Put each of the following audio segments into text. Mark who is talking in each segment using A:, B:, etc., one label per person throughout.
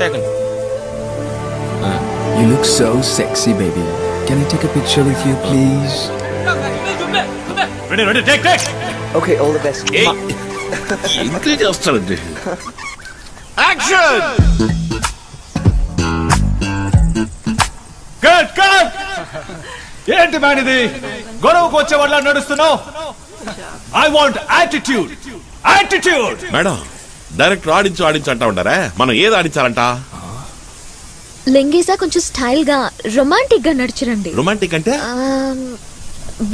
A: second.
B: You look so sexy, baby. Can I take a picture with you, please?
A: Ready, take.
B: Okay, all the best.
A: Action! Cut! ఏంటి man ఇది? గొడవకు వచ్చే వాళ్ళ నడుస్తున్నావు? I want attitude.
C: Madam director ఆడించు అంటా ఉంటారా? మనం ఏది ఆడించాలంట?
D: లింగేసా కొంచెం స్టైల్ గా రొమాంటిక్ గా నడిచిరండి.
C: రొమాంటిక్ అంటే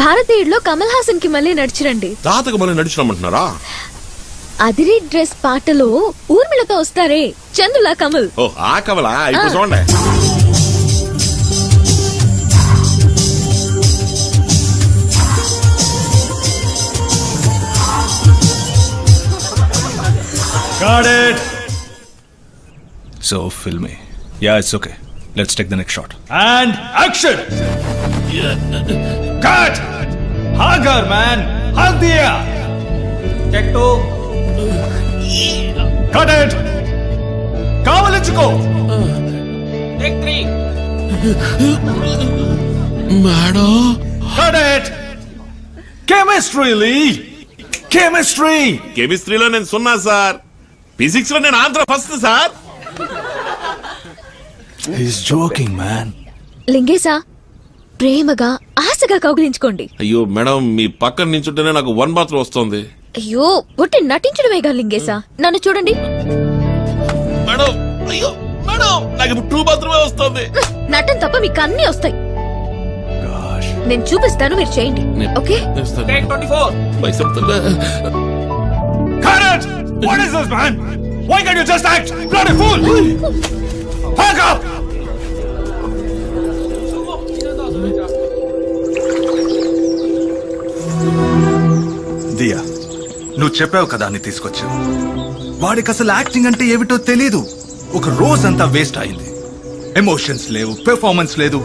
D: భారతీయుడులో కమల్ హాసన్ కి మళ్ళీ నడిచిరండి.
C: తాతకు మళ్ళీ నడిచినామంటున్నారా?
D: అదిరి డ్రెస్ పాటలో ఊర్మిళతో వస్తారే చందులా కమల్.
C: ఓ ఆ కమలా? ఇప్పుడు చూడండి.
A: Got it.
E: So filmy. Yeah, it's okay. Let's take the next shot.
A: And action. Cut. Hagar man, hug diya. Take 2. Cut it. Kavalichuko. Take 3.
C: Madam
A: Cut it.
C: కెమిస్ట్రీలో నేను సున్నా సార్. ఫిజిక్స్ లో నేను Andhra first sir.
E: He's joking, man.
D: లింగేసా ప్రేమగా ఆశగా కౌగిలించుకోండి.
C: అయ్యో madam మీ పక్కన నించుంటేనే నాకు 1 బాత్రూమ్ వస్తుంది.
D: అయ్యో ఒట్టి నటించడమేగా లింగేసా. నన్ను చూడండి
C: మేడం. అయ్యో మేడం నాకు ఇప్పుడు 2 బాత్రూమే వస్తుంది.
D: నటన తప్ప మీకు అన్ని వస్తాయి. నేను చూపిస్తాను, మీరు చేయండి. ఓకే?
A: Take 24.
C: పైసలు.
A: Cut it. What is this, man? Why can't you just act? Bloody fool. Hug up.
E: దియా, నువ్వు చెప్పావు కదా అని తీసుకొచ్చావు. వాడికి అసలు యాక్టింగ్ అంటే ఏమిటో తెలీదు. ఒక రోజంతా వేస్ట్ అయింది. ఎమోషన్స్ లేవు, పెర్ఫార్మెన్స్ లేదు.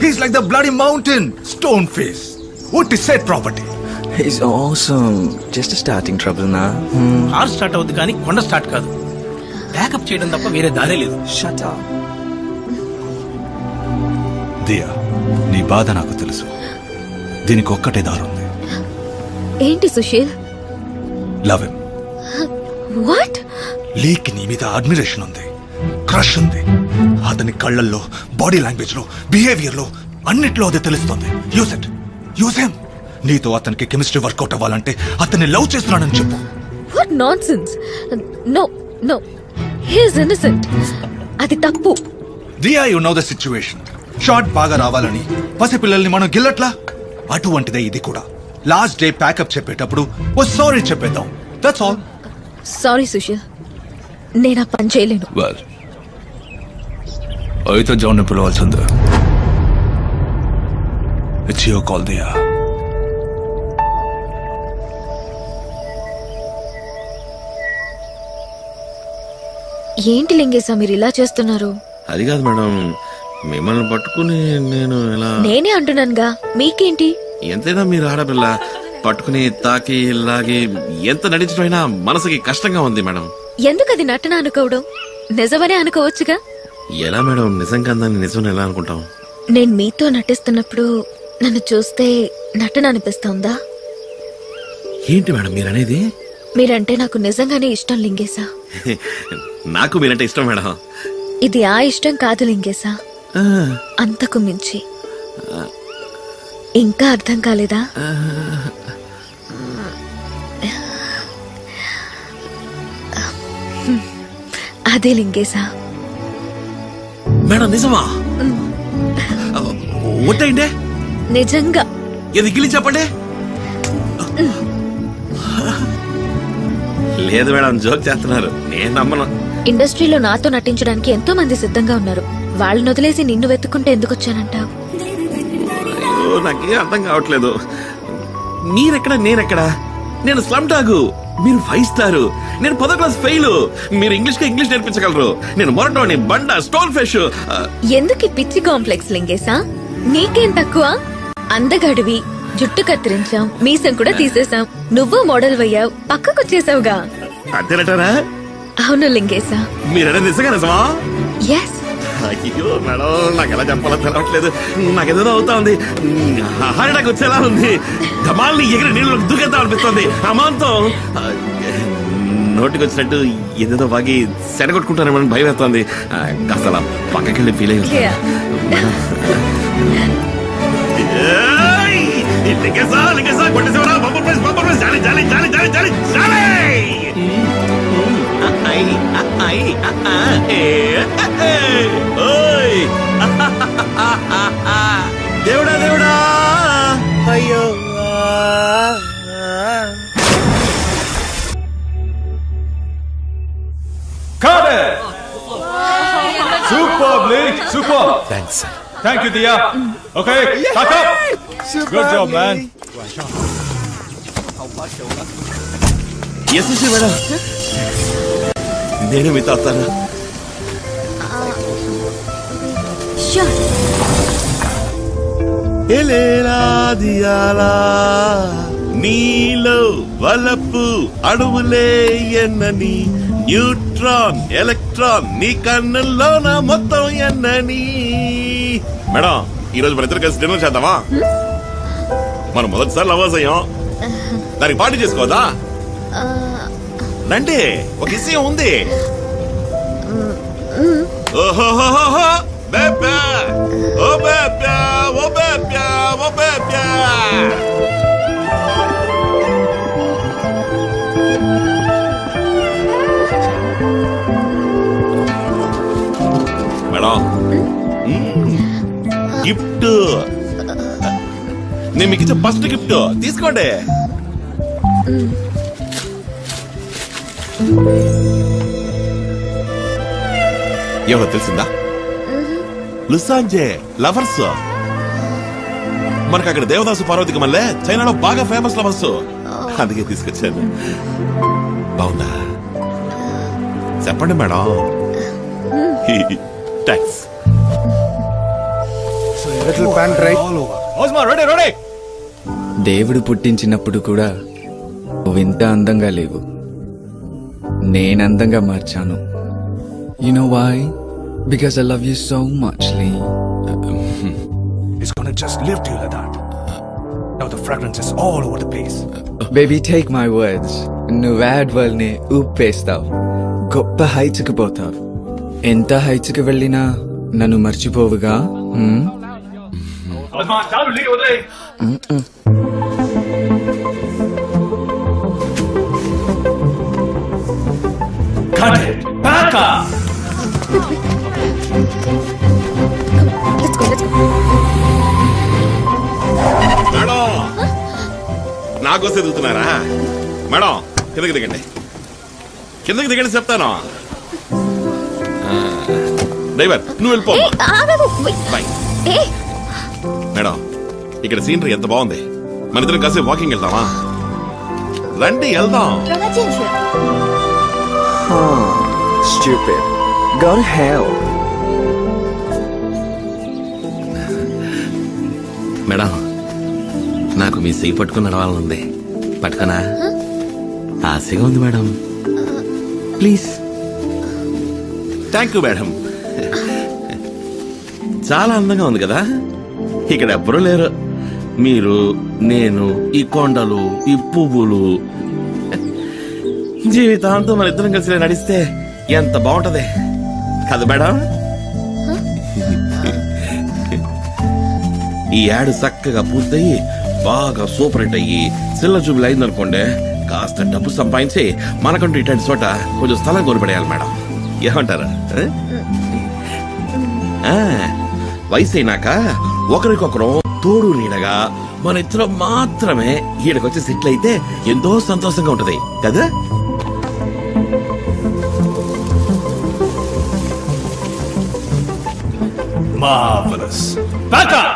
E: He's like the bloody mountain, stone face. What is said property?
B: He's awesome. Just a starting trouble now.
F: Car start అవుద్ది కానీ కొండ స్టార్ట్ కాదు. బ్యాకప్ చేయడం తప్ప వేరే దారే లేదు.
B: Shut up.
E: దియా, నీ బాధ నాకు తెలుసు. దీనికి ఒక్కటే దారుంది.
D: ఏంటి Sushil?
E: Love him.
D: What?
E: Leak నీ మీద అడ్మిరేషన్ ఉంది, క్రష్ ఉంది. అతని కళ్ళల్లో, బాడీ లాంగ్వేజ్ లో, బిహేవియర్ లో అన్నిట్లో అది తెలుస్తుంది. Use it, use him. నీతో అతనికి కెమిస్ట్రీ వర్కౌట్ అవ్వాలంటే అతన్ని లవ్ చేస్తున్నాడని చెప్పు.
D: What nonsense. No he is innocent. అది తప్పు.
E: Diya, you know the situation. Shot బాగా రావాలని పసిపిల్లల్ని మనం గిల్లట్లా, అటువంటిదే ఇది కూడా. లాస్ట్ డే ప్యాకప్ చెప్పేటప్పుడు ఓ సారీ చెప్పేద్దాం. That's all.
D: సారీ సుశీల్, నేను ఆ పని చేయలేను.
E: వెల్, అయితే జాన్ పిలవాల్సిందే. It's your call Diya.
D: ఏంటి లింగేశా మీరు ఇలా చేస్తున్నారు?
C: అది కాదు మేడం, మిమ్మల్ని పట్టుకుని నేను ఎలా. నేనే
D: అంటున్నానుగా, మీకేంటి?
C: ఎంతైనా మీరు ఆడపిల్ల, పట్టుకుని తాకి లాగి ఎంత నటించడమైనా మనసుకి కష్టంగా ఉంది మేడం.
D: ఎందుకు అది నటన అనుకోవడం? నిజమనే అనుకోవచ్చుగా.
C: ఎలా మేడం నిజంగా దాన్ని నిజం ఎలా అనుకుంటాం?
D: నేను మీతో నటిస్తున్నప్పుడు నన్ను చూస్తే నటన అనిపిస్తుందా?
C: ఏంటి మేడం మీరనేది?
D: మీరంటే నాకు నిజంగానే ఇష్టం లింగేశా.
C: నాకు మీరంటే ఇష్టం మేడం.
D: ఇది ఆ ఇష్టం కాదు లింగేశా, అంతకు మించి. ఇంకా అర్థం కాలేదా? అదే లింగేశా.
C: మేడం నిజమా? ఒట్టయిందే
D: నిజంగా.
C: ఇది గిలి చెప్పండి. లేదు మేడం, జోక్ చేస్తున్నారు, నేను నమ్మను.
D: ఇండస్ట్రీలో నాతో నటించడానికి ఎంతో మంది సిద్ధంగా ఉన్నారు. వాళ్ళని వదిలేసి నిన్ను వెతుక్కుంటే ఎందుకు వచ్చానంటావు?
C: నాకేం అర్థం కావట్లేదు. మీరెక్కడ, నేనెక్కడ? నేను స్లమ్ డాగు, మీరు 5 స్టార్. నేను 10వ క్లాస్ ఫెయిల్. మీరు ఇంగ్లీష్ నేర్పించగలరు. నేను మొరటోని, బండ, స్టోన్ ఫ్రెష్.
D: ఎందుకు పిచ్చి కాంప్లెక్స్ లింగేశా? నీకేం తక్కువ? అందగాడివి, జుట్టు కత్తిరించాం, మీసం కూడా తీసేసాం. నువ్వు మోడల్ అయ్యావు, పక్కకొచ్చేసావుగా.
C: అంతేనటారా?
D: అవును లింగేశా.
C: మీరేనా నిజమా?
D: ఎస్.
C: అయ్యో మేడం, నాకు ఎలా చెప్పాలో తెలవట్లేదు. నాకేదో అవుతా ఉంది, హార్ట్ వచ్చేలా ఉంది. ధమాల్ని ఎగిరి నీళ్ళు దూకేద్దాం అనిపిస్తుంది. అమాంతం నోటికి వచ్చినట్టు ఏదేదో బాగి సెడగొట్టుకుంటానేమని భయం వేస్తుంది. కాస్త అలా పక్కకి వెళ్ళి ఫీల్ అయ్యి దేవుడా దేవుడా అయ్యో.
A: Cut it! Superbly, superb.
C: Thanks.
A: Thank you, Dia. Okay, back up. Good job, man.
C: Yes madam, నేను మీతో వస్తాను. నీలో వలపు అణువులే ఎన్నని, న్యూట్రాన్ ఎలక్ట్రాన్ నీ కన్నుల్లో నా మొత్తం ఎన్నని. మేడం, ఈరోజు మన ఇద్దరు కలిసి డిన్నర్ చేద్దామా? మనం మొదటిసారి లవర్స్ అయ్యాం, దానికి పార్టీ చేసుకోవద్దా? రండి, ఒక విషయం ఉంది. ఓహోహోహో బేబే, ఓ బేబే, ఓ బేబే, ఓ బేబే. మేడం, గిఫ్ట్ నేను మీకు ఇచ్చే ఫస్ట్ గిఫ్ట్ తీసుకోండి. ఎవరో తెలిసిందా? లుసాంజే లవర్స్. మనకు అక్కడ దేవదాసు పార్వతికి మళ్ళీ చైనాలో బాగా ఫేమస్ లవర్స్, అందుకే తీసుకొచ్చాను. బాగుందా? చెప్పండి మేడం. థ్యాంక్స్.
B: దేవుడు పుట్టించినప్పుడు కూడా నువ్వు ఇంత అందంగా లేవు, నేను అందంగా మార్చాను. You know why? Because I love you so much, Lee.
E: It's gonna just lift you like that. Now the fragrance is all over the place.
B: Baby, take my words. నువ్వు యాడ్ వల్ని ఊపేస్తావు, గొప్ప హైట్స్కి పోతావు. ఎంత హైట్స్కి వెళ్ళినా నన్ను మర్చిపోవుగా.
A: Cut it. Back up.
D: Let's go.
C: Madam, నాకోసం ఎదుగుతున్నారా? Madam, కిందకి దిగండి, కిందకి దిగండి చెప్తాను. డ్రైవర్, నువ్వు వెళ్ళిపో. బాయ్. మేడం, ఇక్కడ సీనరీ ఎంత బాగుంది. మన ఇద్దరం కాసేపు వాకింగ్ వెళ్దామా? రండి వెళ్దాం.
B: Stupid. Go to hell.
C: Madam, నాకు మీ చెయ్యి పట్టుకుని నడవాలనుంది. పట్టుకునా? ఆశగా ఉంది madam. Please. Thank you madam. చాలా అందంగా ఉంది కదా. ఇక్కడ ఎవ్వరూ లేరు, మీరు, నేను, ఈ కొండలు, ఈ పువ్వులు. జీవితాంతం మన ఇద్దరం కలిసి నడిస్తే ఎంత బాగుంటది కదా మేడం. ఈ యాడ్ చక్కగా పూర్తయి బాగా సూపర్ హిట్ అయ్యి సిల్ల చూపులు అయిందనుకోండి, కాస్త డబ్బు సంపాదించి మనకంటూ ఇట్లాంటి చోట కొంచెం స్థలం కొనిపడేయాలి మేడం. ఏమంటారు? వయసు అయినాక ఒకరికొకరు తోడు నీడగా మన ఇద్దరం మాత్రమే ఈడకొచ్చి సెటిల్ అయితే ఎంతో సంతోషంగా ఉంటది కదా.
A: Marvelous. Back up.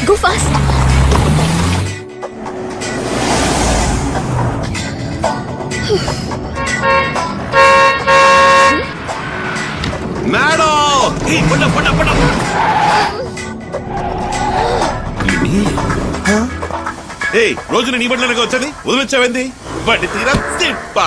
D: Go fast.
C: Madam, రోజు నీ బట్టలనగా వచ్చేది వదిలిచ్చావేంది? బండి తీరా తిప్ప.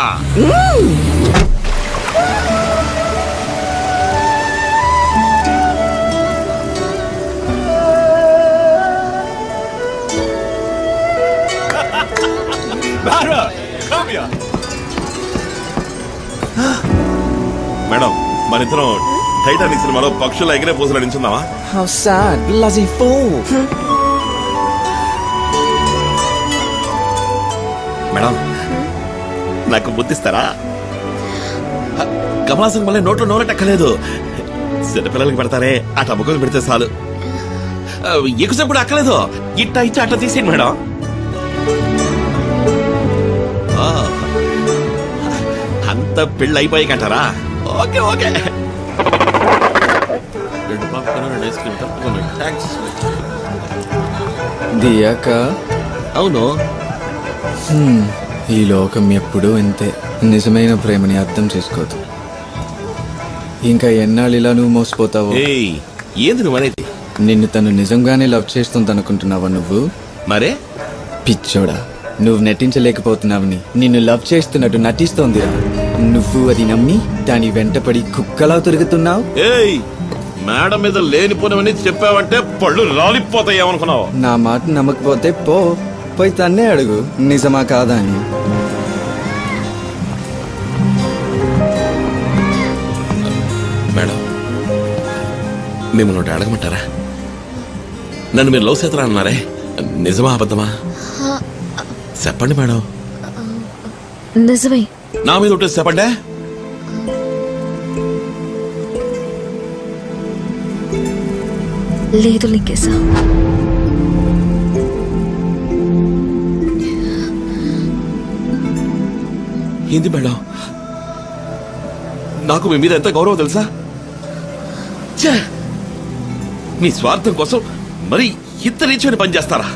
C: మేడం మనిద్దరం టైటానిక్ సినిమాలో పక్షుల ఎగిరే పూసలు నించుందామా?
B: How sad, bloody fool.
C: Madam నాకు బుద్ధిస్తారా? కమలాసన్ మళ్ళీ నోట్లో నోలెట్టక్కలేదు. చిన్నపిల్లలకి పెడతారే ఆ టబుకలు పెడితే చాలు. ఎక్కువసేపు కూడా అక్కలేదు. ఇట్టా ఇచ్చి అట్లా తీసేయండి మేడం. అంత పెళ్ళి అయిపోయాకంటారా? Okay okay. 2 popcorn 2 ice cream తప్పకుండా. థ్యాంక్స్.
B: దియాక
C: అవును,
B: ఈ లోకం ఎప్పుడూ ఇంతే. నిజమైన ప్రేమని అర్థం చేసుకోదు. ఇంకా ఎన్నాళ్ళు ఇలా నువ్వు మోసపోతావు?
C: ఏంది నువ్వు అనేది?
B: నిన్ను తను నిజంగానే లవ్ చేస్తుంది అనుకుంటున్నావా నువ్వు?
C: మరే
B: పిచ్చోడా, నువ్వు నటించలేకపోతున్నావని నిన్ను లవ్ చేస్తున్నట్టు నటిస్తోందిరా. నువ్వు అది నమ్మి దాని వెంటపడి కుక్కలా తిరుగుతున్నావు.
C: మేడం మీద లేనిపోనవని చెప్పావంటే పళ్ళు రాలిపోతాయేమనుకున్నావు?
B: నా మాట నమ్మకపోతే పోయి తన్నే అడుగు నిజమా కాదా అని.
C: మేడం మిమ్మల్ని అడగమంటారా? నన్ను మీరు లవ్ చేస్తారా అన్నారే, నిజమా అబద్ధమా చెప్పండి మేడం.
D: నిజమే.
C: నా మీద ఒకటి చెప్పండి.
D: లేదు లింగేశా.
C: ఏంది మేడం, నాకు మీ మీద ఎంత గౌరవం తెలుసా? మీ స్వార్థం కోసం మరి ఇంత నీచమైన పని చేస్తారా?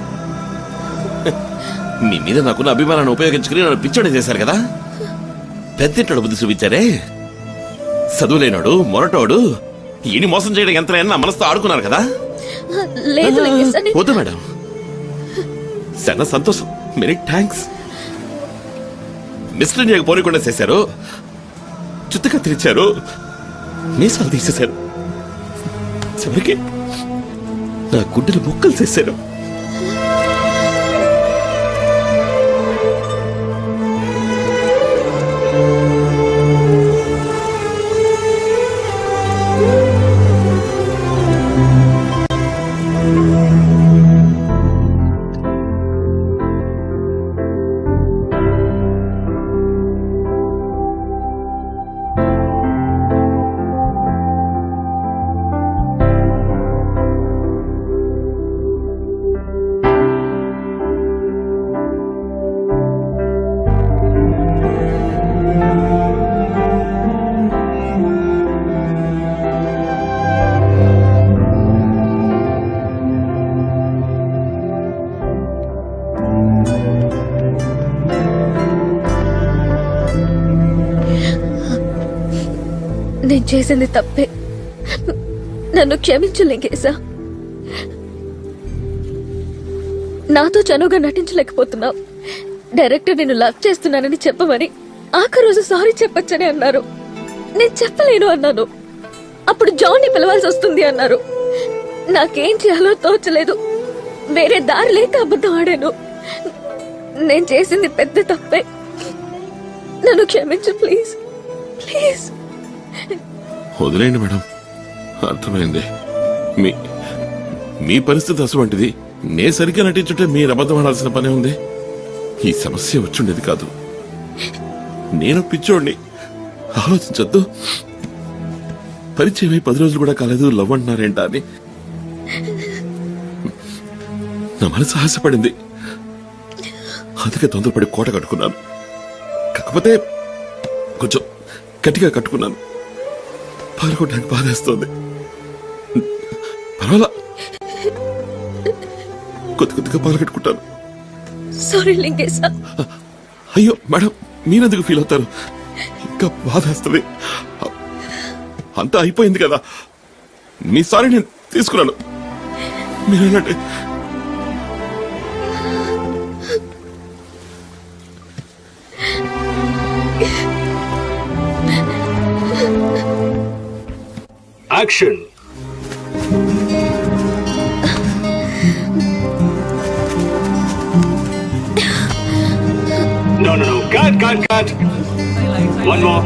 C: మీ మీద నాకున్న అభిమానాన్ని ఉపయోగించుకుని నన్ను పిచ్చోడే చేశారు కదా. పెద్దింటాడు బుద్ధి చూపించారే. చదువులేనాడు మొరటోడు ఈయన మోసం చేయడం ఎంత నా మనసుతో ఆడుకున్నారు కదా. వద్దు మేడం, చాలా సంతోషం. Many thanks. మిస్టర్ ఇండియాకి పోనీకుండా చేశారు, చుత్తగా తెరిచారు, మీసాలు తీసేశారు, చివరికి నా గుడ్డలు ముక్కలు చేశారు.
D: నేను చేసింది తప్పే, నన్ను క్షమించు లింగేశా. నాతో చనువుగా నటించలేకపోతున్నావు. డైరెక్టర్ నేను లవ్ చేస్తున్నానని చెప్పమని ఆఖరి రోజు సారీ చెప్పొచ్చని అన్నారు. నేను చెప్పలేను అన్నాను. అప్పుడు జాన్ని పిలవాల్సి వస్తుంది అన్నారు. నాకేం చేయాలో తోచలేదు. వేరే దారి లేక అబద్ధం ఆడాను. నేను చేసింది పెద్ద తప్పే. నన్ను క్షమించు ప్లీజ్, ప్లీజ్.
C: వదిలేండి మేడం, అర్థమైంది. మీ పరిస్థితి అటువంటిది. నే సరిగ్గా నటించుంటే మీరు అబద్ధం ఆడాల్సిన పనే ఉంది. ఈ సమస్య వచ్చుండేది కాదు. నేను పిచ్చోడిని, ఆలోచించొద్దు. పరిచయమై 10 రోజులు కూడా కాలేదు, లవ్ అంటున్నారేంటా అని నా మనసు ఆశపడింది. అందుకే తొందరపడి కోట కట్టుకున్నాను. కాకపోతే కొంచెం గట్టిగా కట్టుకున్నాను. పాల్గొనడానికి బాధేస్తోంది. పర్వాలా, కొద్దిగా పాల్గొట్టుకుంటాను.
D: సారీ లింగేశా.
C: అయ్యో మేడం, మీరెందుకు ఫీల్ అవుతారు? ఇంకా బాధేస్తుంది. అంతా అయిపోయింది కదా. మీ సారీ నేను తీసుకున్నాను. మీరేనంటే
A: Action. No. Cut. One more.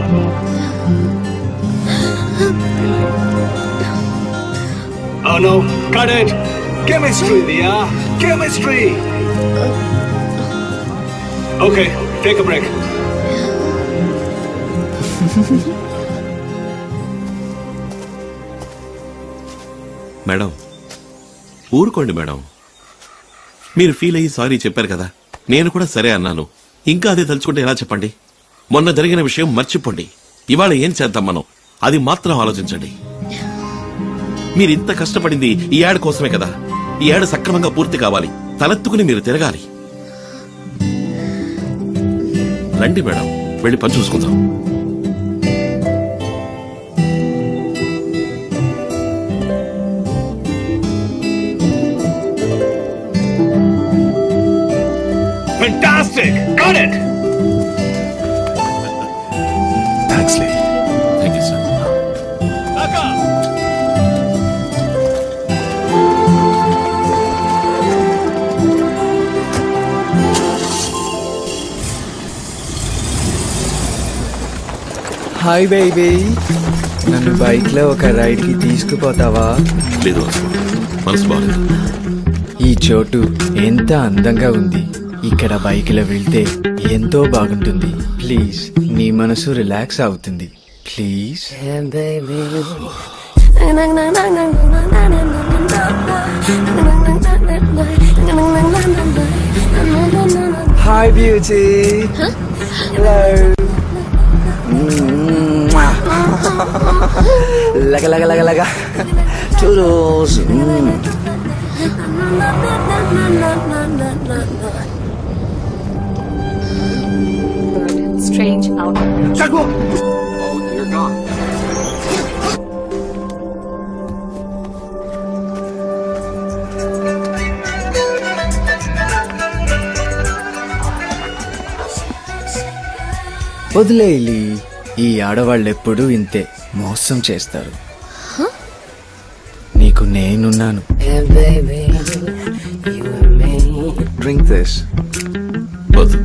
A: Oh no, cut it. Chemistry, Dia. Chemistry. Okay, take a break.
C: Madam ఊరుకోండి మేడం. మీరు ఫీల్ అయ్యి సారీ చెప్పారు కదా, నేను కూడా సరే అన్నాను. ఇంకా అదే తలుచుకుంటే ఎలా చెప్పండి? మొన్న జరిగిన విషయం మర్చిపోండి. ఇవాళ ఏం చేద్దాం మనం, అది మాత్రం ఆలోచించండి. మీరు ఇంత కష్టపడింది ఈ యాడ్ కోసమే కదా. ఈ యాడ్ సక్రమంగా పూర్తి కావాలి, తలెత్తుకుని మీరు తిరగాలి. రండి మేడం, వెళ్ళి పని చూసుకుందాం.
A: Fantastic! Got it!
E: Thanks, Lee.
C: Thank you, sir.
A: Kaka!
B: Hi baby, నన్ను బైక్ లో ఒక రైడ్ కి తీసుకుపోతావా?
C: లేదు, మనసు బాగలేదు.
B: ఈ చోటు ఎంత అందంగా ఉంది. ఇక్కడ బైక్ లో వెళ్తే ఎంతో బాగుంటుంది. ప్లీజ్, నీ మనసు రిలాక్స్ అవుతుంది. ప్లీజ్. Hi beauty. హలో. లగ churros.
G: Strange outfit.
A: Chaco!
G: Oh, you're gone.
B: వదిలేయి. ఈ ఆడవాళ్ళెప్పుడూ ఇంతే, మోసం చేస్తారు. నీకు నేనున్నాను. Drink this.
C: వద్దు,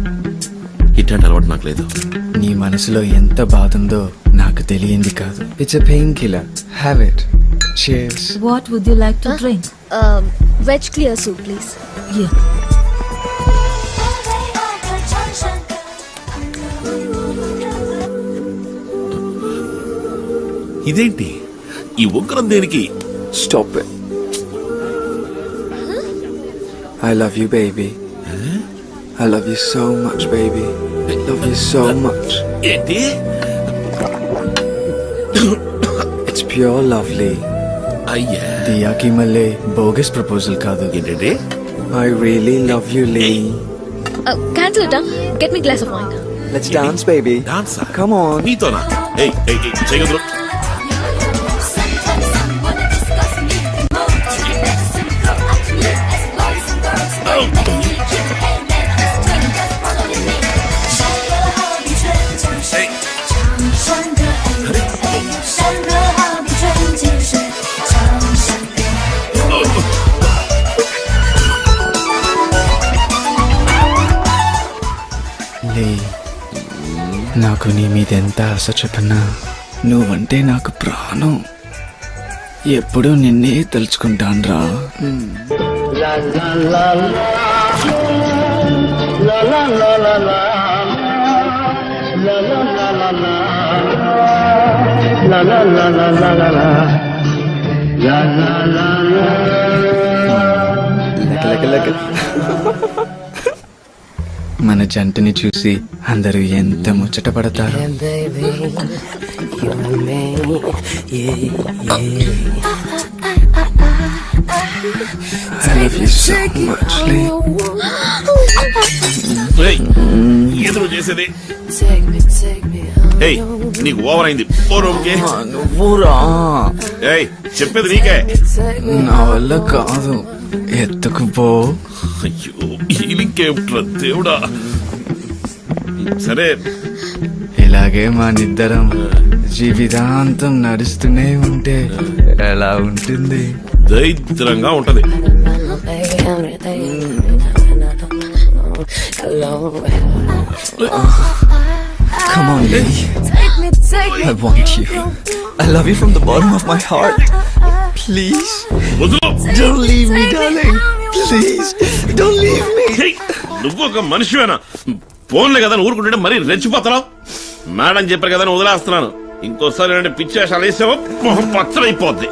C: ఇట్లాంటి అలవాటు నాకు లేదు.
B: నీ మనసులో ఎంత బాధ ఉందో నాకు తెలియంది కాదు. It's a pain killer. Have it. Cheers.
H: What would you like to drink?
D: Veg clear soup, please.
H: Yeah.
C: ఇదేంటి ఈ ఉగ్రం దేనికి?
B: Stop it. I love you, baby. I love you so much, baby. I love you so much.
C: ఏంటి?
B: It's pure lovely.
C: అయ్యా,
B: దియాకి మళ్ళీ bogus proposal కాదు.
C: ఏంటంటే?
B: I really love you, Lee.
D: Cancel it, huh? Get me a glass of wine.
B: Let's dance, baby.
C: డాన్సా?
B: Come on.
C: నీతోనా? ఏయ్ చేయగలరు?
B: లే, నాకు నీ మీద ఎంత ఆశ చెప్పనా. నువ్వంటే నాకు ప్రాణం. ఎప్పుడూ నిన్నే తలుచుకుంటాను రా. మన జంటని చూసి అందరూ ఎంత ముచ్చట పడతారు. I love you so much, Lee.
C: ఎదురు చేసేది. ఏయ్, నీకు ఓవర్ అయింది.
B: నువ్వురా.
C: ఏయ్, చెప్పేది నీకే.
B: నా వల్ల కాదు, ఎత్తుకుపో.
C: అయ్యో, హీలింగ్ కేమిట్రా దేవుడా. సరే,
B: ఇలాగే మా నిద్దరం జీవితాంతం నడుస్తూనే ఉంటే ఎలా ఉంటుంది?
C: దరిద్రంగా ఉంటది.
B: Come on, baby. I want you. I love you from the bottom of my heart. Please. Don't leave me, darling. Please. Don't leave me.
C: నువ్వు ఒక మనిషివేనా? ఫోన్లే కదా ఊరుకుంటే మరీ రెచ్చిపోతున్నావు. మేడం చెప్పారు కదా వదిలేస్తున్నాను. ఇంకోసారి పిచ్చి వేషాలు వేసావో మొహం పచ్చడైపోద్ది.